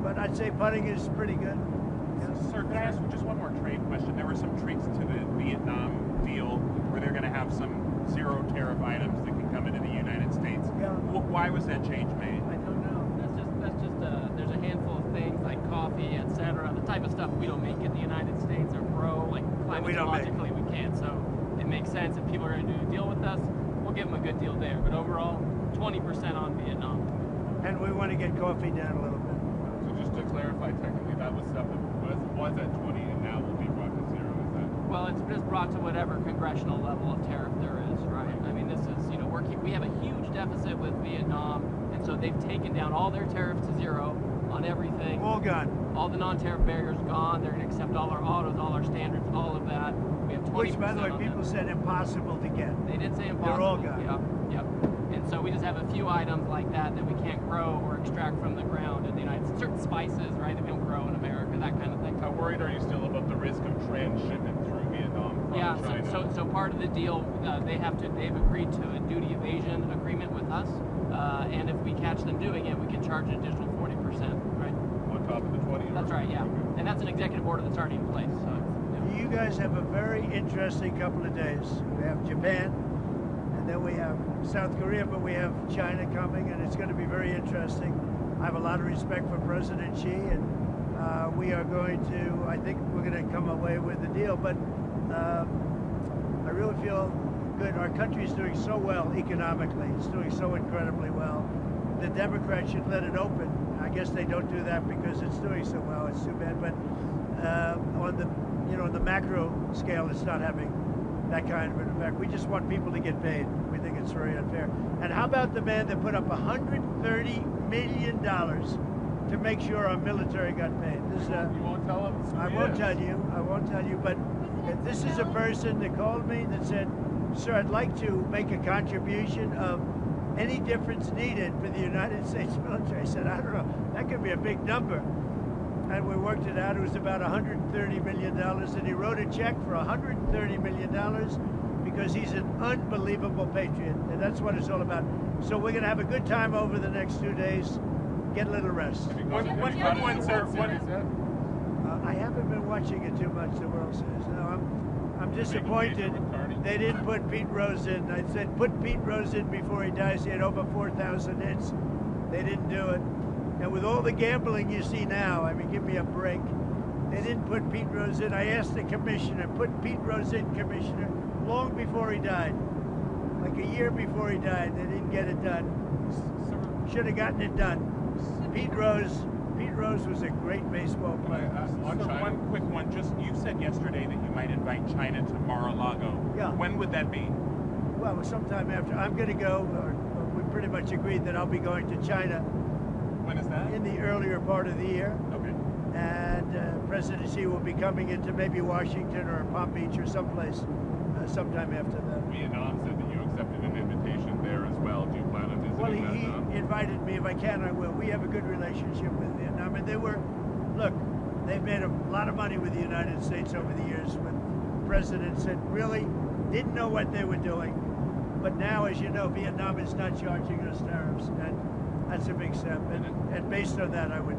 but I'd say putting is pretty good. Sir, can I ask you just one more trade question? There were some tweaks to the Vietnam deal where they're going to have some zero tariff items that can come into the United States. Yeah. Why was that change made? I don't know. That's just there's a handful of things like coffee, etc. The type of stuff we don't make in the United States or grow, like climatologically we can't. So it makes sense if people are going to do a deal with us, we'll give them a good deal there. But overall, 20% on Vietnam. And we want to get coffee down a little bit. So just to clarify, technically that was stuff that was at 20 and now will be brought to zero, is that? Well, it's just brought to whatever congressional level of tariff there is, right? I mean, this is, you know, we have a huge deficit with Vietnam, and so they've taken down all their tariffs to zero on everything. All gone. All the non-tariff barriers gone. They're going to accept all our autos, all our standards, all of that. We have 20%. Which, by the way, on people them. said impossible to get. They did say impossible. They're all gone. Yep. And so we just have a few items like that we can't grow or extract from the ground in the United States. Certain spices, right, that we don't grow in America, that kind of thing. How worried are you still about the risk of transshipment through Vietnam from China? So part of the deal, they've agreed to a duty evasion agreement with us, and if we catch them doing it, we can charge an additional 40%, right? On top of the 20? That's right, yeah. And that's an executive order that's already in place. So, You guys have a very interesting couple of days. We have Japan, and then we have South Korea, but we have China coming, and it's going to be very interesting. I have a lot of respect for President Xi, and we are going to, I think we're going to come away with the deal, but I really feel good. Our country is doing so well economically. It's doing so incredibly well. The Democrats should let it open. I guess they don't do that because it's doing so well. It's too bad, but on the macro scale, it's not having that kind of an effect. We just want people to get paid. We think it's very unfair. And how about the man that put up $130 million to make sure our military got paid? This, you won't tell him? I won't tell you, but this is a person that called me that said, sir, I'd like to make a contribution of any difference needed for the United States military. I said, I don't know, that could be a big number. And we worked it out. It was about $130 million, and he wrote a check for $130 million because he's an unbelievable patriot, and that's what it's all about. So we're going to have a good time over the next 2 days. Get a little rest. One, sir. I haven't been watching it too much, the World Series. No, I'm disappointed they didn't put Pete Rose in. I said, put Pete Rose in before he dies. He had over 4,000 hits. They didn't do it. And with all the gambling you see now, I mean, give me a break. They didn't put Pete Rose in. I asked the commissioner, put Pete Rose in, commissioner, long before he died. Like a year before he died, they didn't get it done. Should have gotten it done. Pete Rose was a great baseball player. One quick one. Just, you said yesterday that you might invite China to Mar-a-Lago. Yeah. When would that be? Well, sometime after. I'm going to go, or we pretty much agreed that I'll be going to China. When is that? In the earlier part of the year. Okay. And President Xi will be coming into maybe Washington or Palm Beach or someplace sometime after that. Vietnam said that you accepted an invitation there as well. Do you plan on visiting Well, that? he invited me. If I can, I will. We have a good relationship with Vietnam. And they've made a lot of money with the United States over the years with presidents that really didn't know what they were doing. But now, as you know, Vietnam is not charging us tariffs. And that's a big step. And based on that, I would.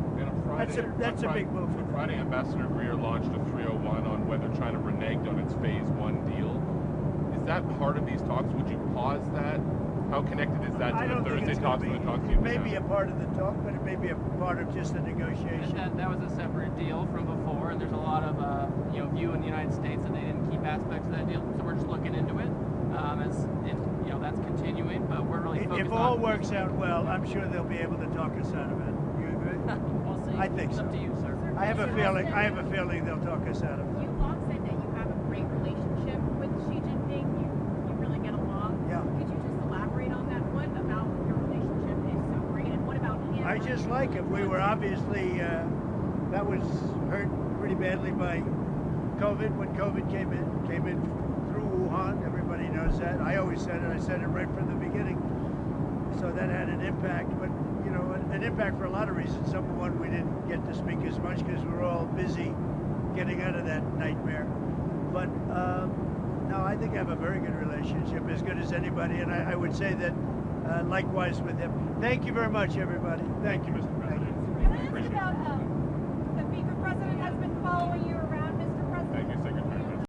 That's a big move. On Friday, Ambassador Greer launched a 301 on whether China reneged on its Phase 1 deal. Is that part of these talks? Would you pause that? How connected is that to the Thursday talks and the talks you've been having? It may be a part of the talk, but it may be a part of just the negotiation. That was a separate deal from before, and there's a lot of view in the United States that they didn't keep aspects of that deal. So we're just looking into it. That's continuing, but we're really focused on. If all works out well, I'm sure they'll be able to talk us out of it. You agree? We'll see. I think so. It's up to you, sir. I have a feeling they'll talk us out of it. You long said that you have a great relationship with Xi Jinping. You really get along. Yeah. Could you just elaborate on that? What about your relationship is so great, and what about him? I just like him. We were obviously that was hurt pretty badly by COVID when COVID came in through Wuhan. Everybody knows that. I always said it. I said it right from the beginning. So that had an impact, but an impact for a lot of reasons. Number one, we didn't get to speak as much because we're all busy getting out of that nightmare. But no, I think I have a very good relationship, as good as anybody, and I would say that likewise with him. Thank you very much, everybody. Thank you, Mr. President.